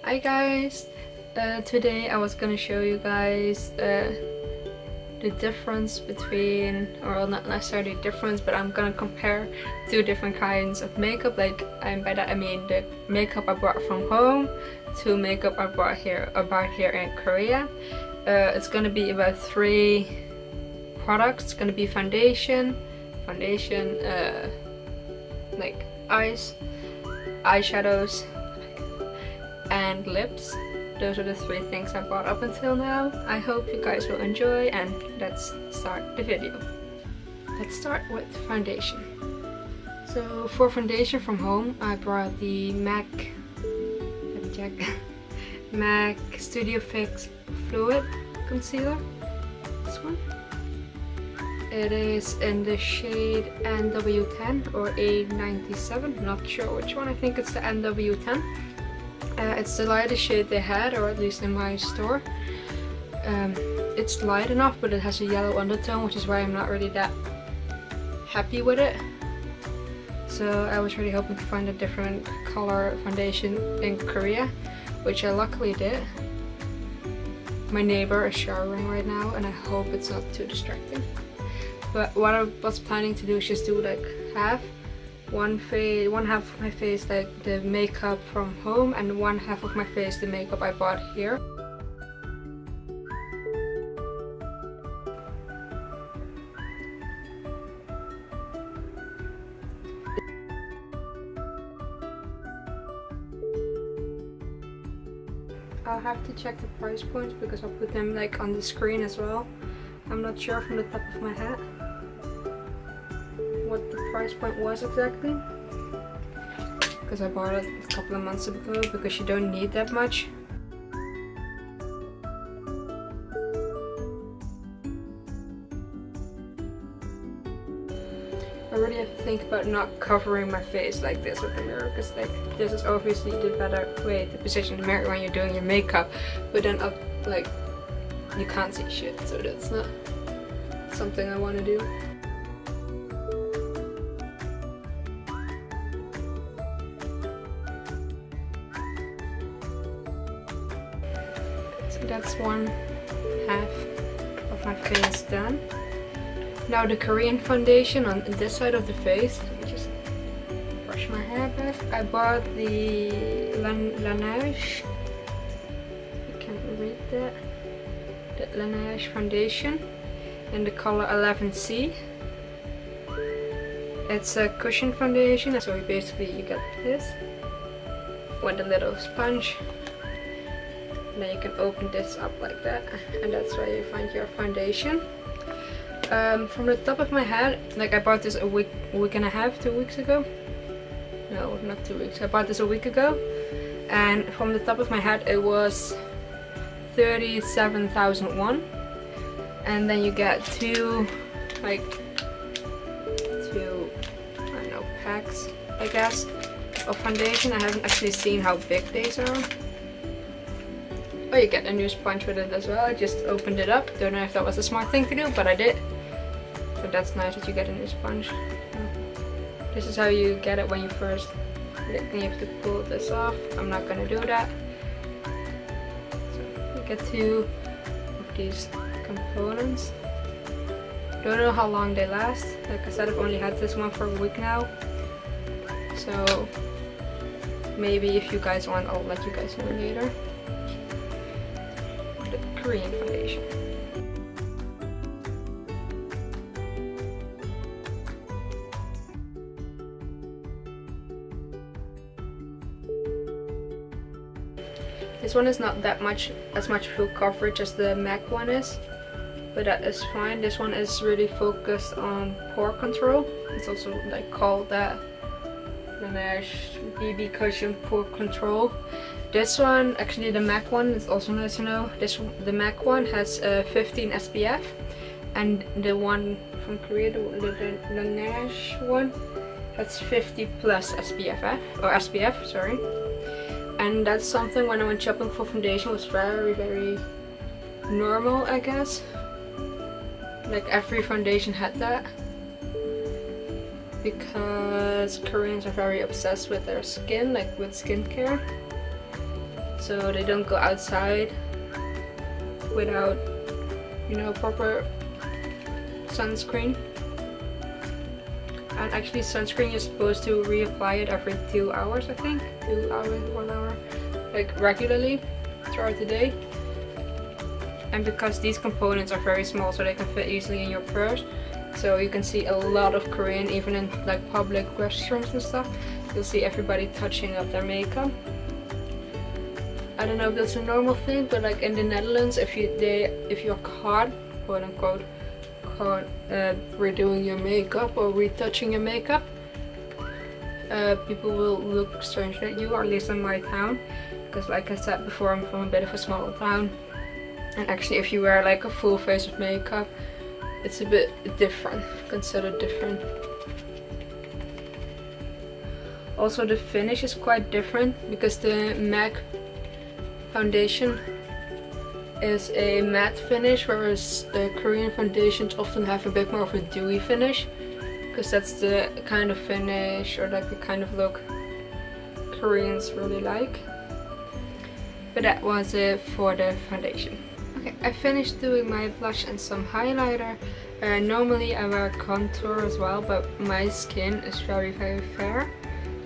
Hi guys! Today I was gonna show you guys the difference between, or not necessarily difference, but I'm gonna compare two different kinds of makeup. Like, by that I mean the makeup I brought from home to makeup I brought here in Korea. It's gonna be about 3 products. It's gonna be foundation, like eyeshadows, and lips. Those are the 3 things I bought up until now. I hope you guys will enjoy, and let's start the video. Let's start with foundation. So for foundation from home, I brought the MAC MAC Studio Fix Fluid Concealer. This one. It is in the shade NW10 or A97, not sure which one. I think it's the NW10. It's the lightest shade they had, or at least in my store. It's light enough, but it has a yellow undertone, which is why I'm not really that happy with it. So I was really hoping to find a different color foundation in Korea, which I luckily did. My neighbor is showering right now, and I hope it's not too distracting. But what I was planning to do is just do like one half of my face like the makeup from home, and one half of my face the makeup I bought here. I'll have to check the price points because I'll put them like on the screen as well. I'm not sure from the top of my head what the price point was exactly, because I bought it a couple of months ago, because you don't need that much. I really have to think about not covering my face like this with the mirror, because like this is obviously the better way to position the mirror when you're doing your makeup, but then like you can't see shit, so that's not something I want to do. So that's one half of my face done. Now the Korean foundation on this side of the face. Let me just brush my hair back. I bought the Laneige. You can't read that. The Laneige foundation in the color 11C. It's a cushion foundation, so basically you get this with a little sponge. Then you can open this up like that, and that's where you find your foundation. From the top of my head, like I bought this a week and a half, 2 weeks ago. No, not 2 weeks. I bought this a week ago, and from the top of my head it was 37,001. And then you get two I don't know, packs, I guess, of foundation. I haven't actually seen how big these are. Oh, you get a new sponge with it as well. I just opened it up. Don't know if that was a smart thing to do, but I did. So that's nice that you get a new sponge. This is how you get it when you first, you have to pull this off. I'm not gonna do that. So you get 2 of these components. Don't know how long they last. Like I said, I've only had this one for a week now. So maybe if you guys want, I'll let you guys know later. The Korean foundation. This one is not that much full coverage as the MAC one is, but that is fine. This one is really focused on pore control. It's also like called that Laneige BB Cushion Pore Control. This one, actually the MAC one, is also nice to know. The MAC one has 15 SPF, and the one from Korea, the Laneige one, has 50 plus SPF, sorry. And that's something when I went shopping for foundation was very, very normal, I guess. Like every foundation had that. because Koreans are very obsessed with their skin, like with skincare. so they don't go outside without, you know, proper sunscreen. And actually sunscreen, you're supposed to reapply it every 2 hours, I think. 2 hours, 1 hour, like regularly throughout the day. And because these components are very small, so they can fit easily in your purse, so you can see a lot of Korean, even in like public restrooms and stuff. You'll see everybody touching up their makeup. I don't know if that's a normal thing, but like in the Netherlands, if you're caught, quote unquote, caught redoing your makeup or retouching your makeup, people will look strange at you, or at least in my town, because like I said before, I'm from a bit of a small town, and actually if you wear like a full face of makeup, it's a bit different, considered different. Also the finish is quite different, because the MAC foundation is a matte finish, whereas the Korean foundations often have a bit more of a dewy finish, because that's the kind of finish or like the kind of look Koreans really like. But that was it for the foundation. Okay, I finished doing my blush and some highlighter. Normally I wear contour as well, but my skin is very fair.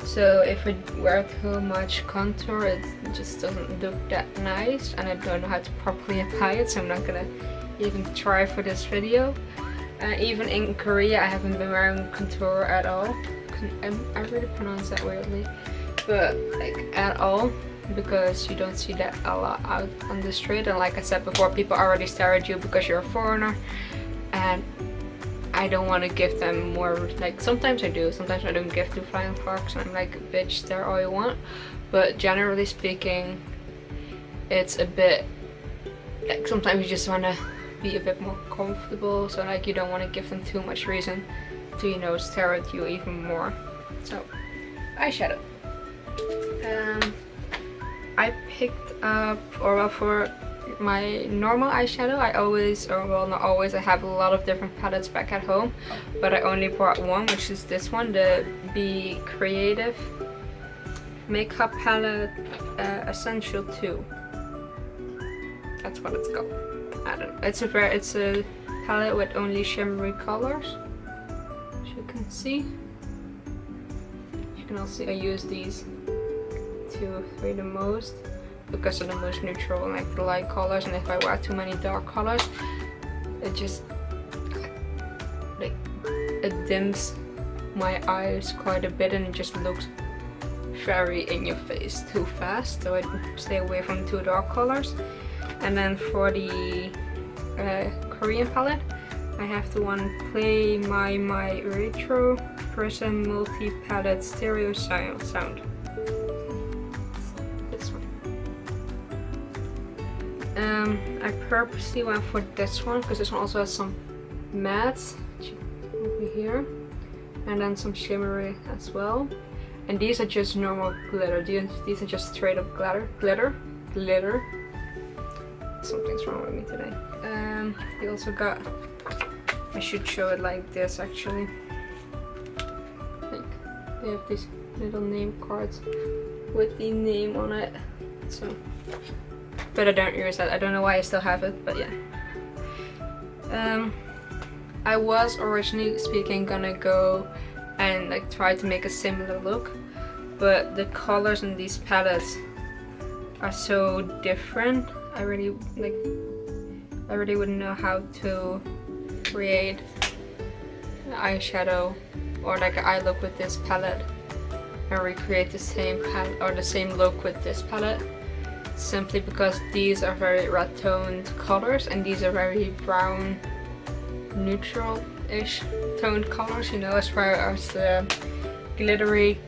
So if I wear too much contour, it just doesn't look that nice, and I don't know how to properly apply it, so I'm not gonna even try for this video. Even in Korea, I haven't been wearing contour at all. I really pronounce that weirdly, but like at all, because you don't see that a lot out on the street. And like I said before, people already stare at you because you're a foreigner, and I don't want to give them more. Like sometimes I do, sometimes I don't give to flying fox, and I'm like, bitch, stare all you want. But generally speaking, it's a bit like sometimes you just want to be a bit more comfortable, so like you don't want to give them too much reason to, you know, stare at you even more. So eyeshadow. I picked up, or well, for my normal eyeshadow, I always, or well not always, I have a lot of different palettes back at home, but I only brought one, which is this one, the Be Creative Makeup Palette Essential 2. That's what it's called. I don't know. It's a palette with only shimmery colors, as you can see. You can also see I use these 2, 3 the most, because of the most neutral and like the light colors, and if I wear too many dark colors, it just like it dims my eyes quite a bit, and it just looks very in your face too fast, so I stay away from too dark colors. And then for the Korean palette, I have the one Play My Retro Prism Multi Palette Stereo Sound. I purposely went for this one because this one also has some mattes over here, and then some shimmery as well. And these are just normal glitter. These are just straight up glitter. Something's wrong with me today. They also got, I should show it like this actually. Like they have these little name cards with the name on it. So. But I don't use that. I don't know why I still have it, but yeah. I was originally speaking gonna go and like try to make a similar look, but the colors in these palettes are so different. I really wouldn't know how to create an eyeshadow or like an eye look with this palette and recreate the same palette or the same look with this palette. Simply because these are very red toned colors and these are very brown, neutral-ish toned colors, you know, as far as the glittery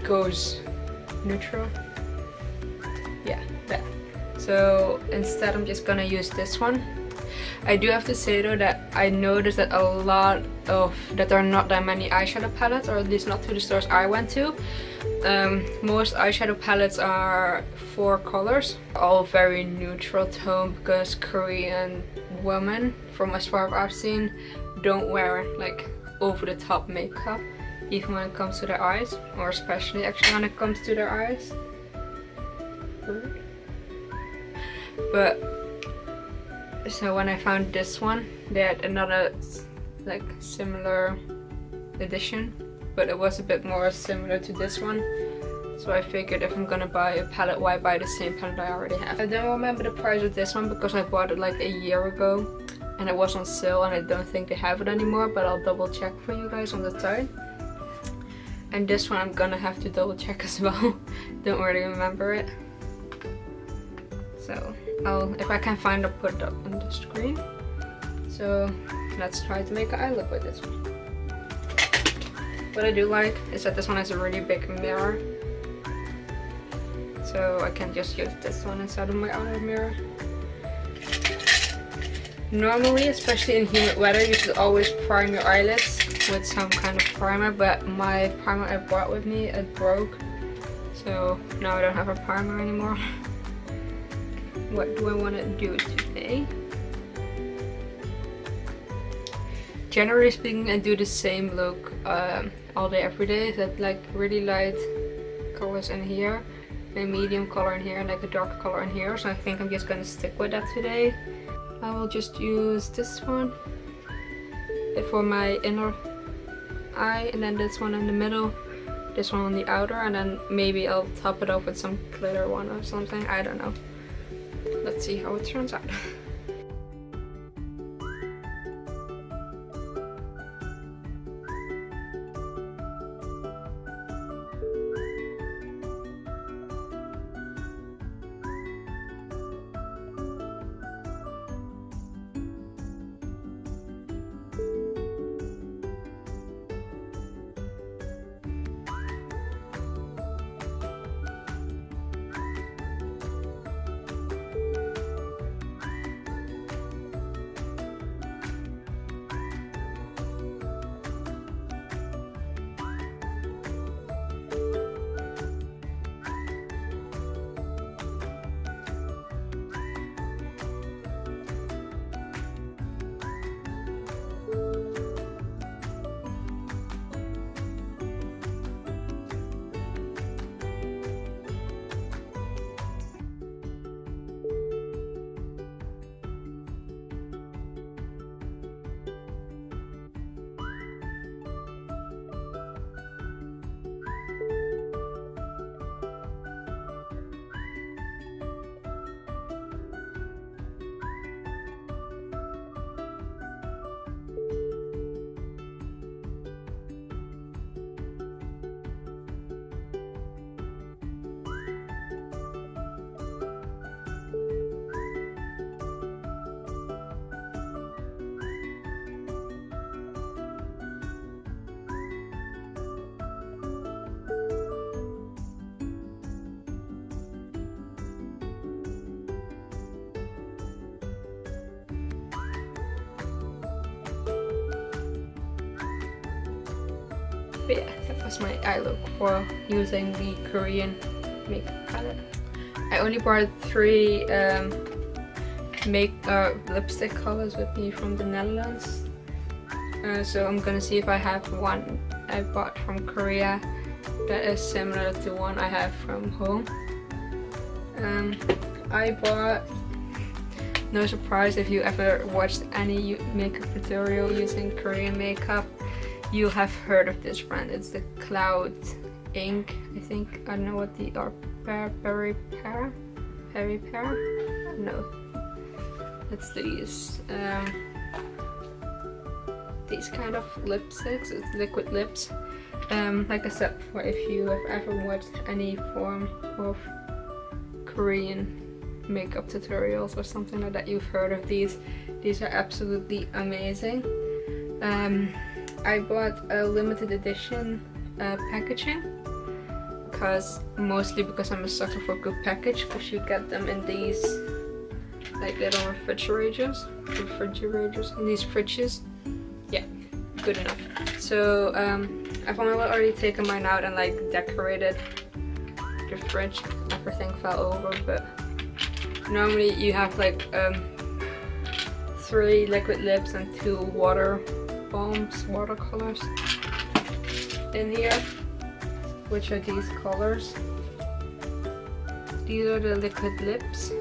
goes neutral. Yeah, that. So instead I'm just gonna use this one. I do have to say though that I noticed that that there are not that many eyeshadow palettes, or at least not to the stores I went to. Most eyeshadow palettes are 4 colors, all very neutral tone, because Korean women, from as far as I've seen, don't wear like over the top makeup, even when it comes to their eyes, or especially actually when it comes to their eyes. bird. But so when I found this one, they had another like similar edition, but it was a bit more similar to this one. So I figured if I'm gonna buy a palette, why buy the same palette I already have? I don't remember the price of this one because I bought it like a year ago and it was on sale, and I don't think they have it anymore, but I'll double check for you guys on the side. And this one I'm gonna have to double check as well. Don't really remember it. So if I can find it, I'll put it up on the screen. So let's try to make an eye look with this one. What I do like is that this one has a really big mirror. So I can just use this one instead of my other mirror. Normally, especially in humid weather, you should always prime your eyelids with some kind of primer, but my primer I brought with me, it broke. So now I don't have a primer anymore. What do I want to do today? Generally speaking, I do the same look all day every day. That like really light colors in here, a medium color in here, and like a dark color in here. So I think I'm just gonna stick with that today. I will just use this one for my inner eye, and then this one in the middle, this one on the outer, and then maybe I'll top it off with some glitter one or something. I don't know. Let's see how it turns out. But yeah, that was my eye look for using the Korean makeup palette. I only brought 3 lipstick colors with me from the Netherlands. So I'm gonna see if I have one I bought from Korea that is similar to one I have from home. I bought, no surprise if you ever watched any makeup tutorial using Korean makeup, you have heard of this brand. It's the Cloud Ink, I think. I don't know what the are. Peri Para? No. It's these kind of lipsticks. It's liquid lips. Like I said before, if you have ever watched any form of Korean makeup tutorials or something like that, you've heard of these. These are absolutely amazing. I bought a limited edition packaging mostly because I'm a sucker for good package, because you get them in these like little refrigerators in these fridges. Yeah, good enough. So I've already taken mine out and like decorated the fridge. Everything fell over, but normally you have like 3 liquid lips and 2 watercolors in here, which are these colors. these are the liquid lips.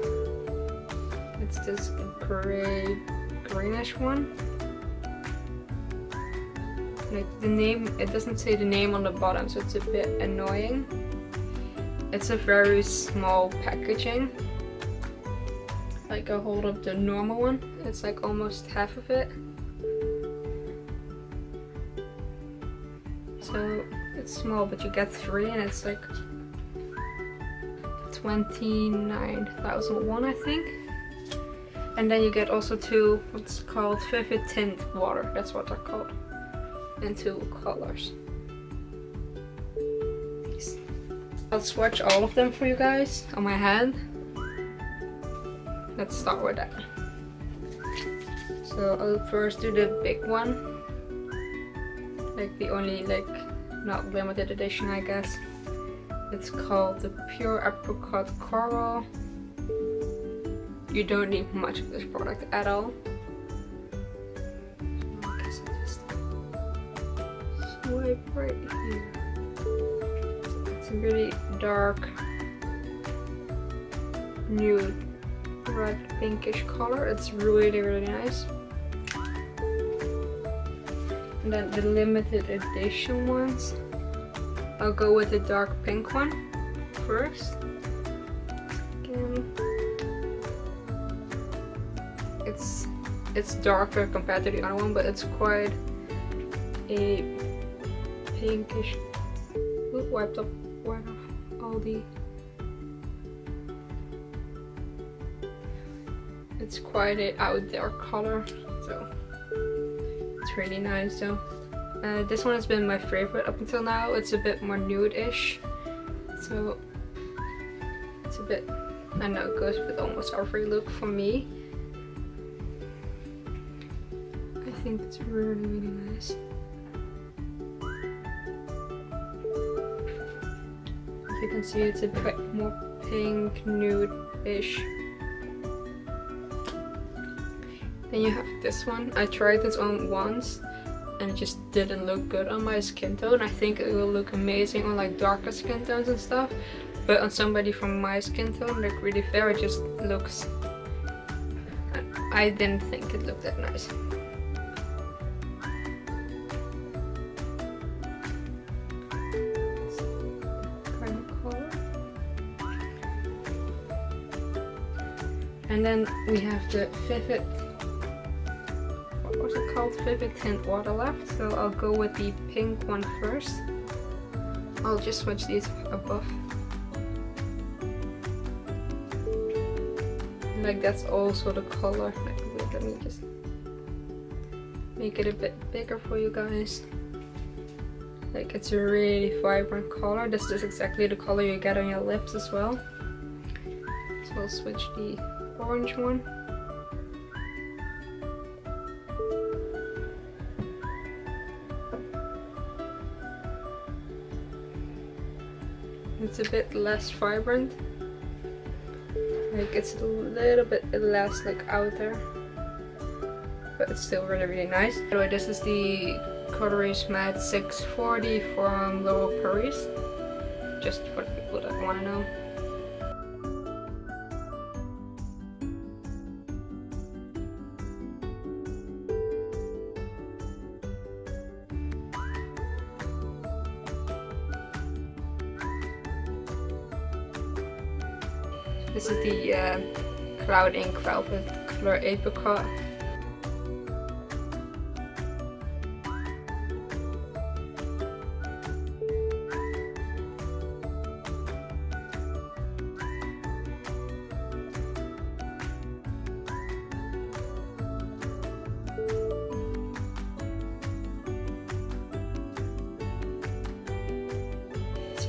It's this greenish one. Like the name, it doesn't say the name on the bottom, so it's a bit annoying. It's a very small packaging. Like I hold up the normal one, it's like almost half of it. So it's small, but you get 3 and it's like 29,001 I think. And then you get also 2 what's called vivid tint water, that's what they're called. And 2 colors. These. I'll swatch all of them for you guys on my hand. Let's start with that. So I'll first do the big one. Like the only not limited edition I guess. It's called the Pure Apricot Coral. You don't need much of this product at all. So I guess I'll just swipe right here. It's a really dark nude red pinkish color. It's really nice. And then the limited edition ones, I'll go with the dark pink one first. Again, it's darker compared to the other one, but it's quite a pinkish. Ooh, wiped off all the. It's quite a out there color, so it's really nice though. This one has been my favorite up until now. It's a bit more nude-ish, so it's a bit, I know it goes with almost every look for me. I think it's really nice. As you can see, it's a bit more pink, nude-ish. Then you have this one. I tried this on once and it just didn't look good on my skin tone. I think it will look amazing on like darker skin tones and stuff, but on somebody from my skin tone, like really fair, it just looks, I didn't think it looked that nice. Kind of color. And then we have the Vivid, what's it called? Vivid Tint Water left. So I'll go with the pink one first. I'll just switch these above. Like that's also the color. Like, wait, let me just make it a bit bigger for you guys. Like it's a really vibrant color. This is exactly the color you get on your lips as well. So I'll switch the orange one. It's a bit less vibrant. Like it's a little bit less like out there, but it's still really nice. Anyway, this is the Coloris Matte 640 from L'Oréal Paris, just for the people that want to know. This is the Cloud Ink Velvet color Apricot.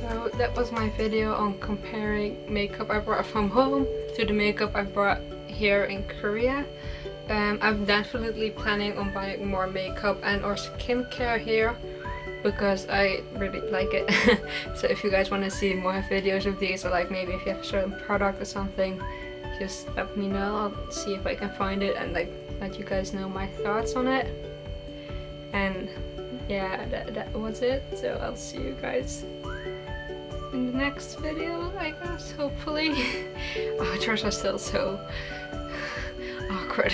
So that was my video on comparing makeup I brought from home to the makeup I brought here in Korea. I'm definitely planning on buying more makeup and or skincare here because I really like it. So if you guys want to see more videos of these, or like maybe if you have a certain product or something, just let me know. I'll see if I can find it and like let you guys know my thoughts on it. And yeah, that was it. So I'll see you guys in in the next video, I guess, hopefully. Oh, drawers are still so awkward.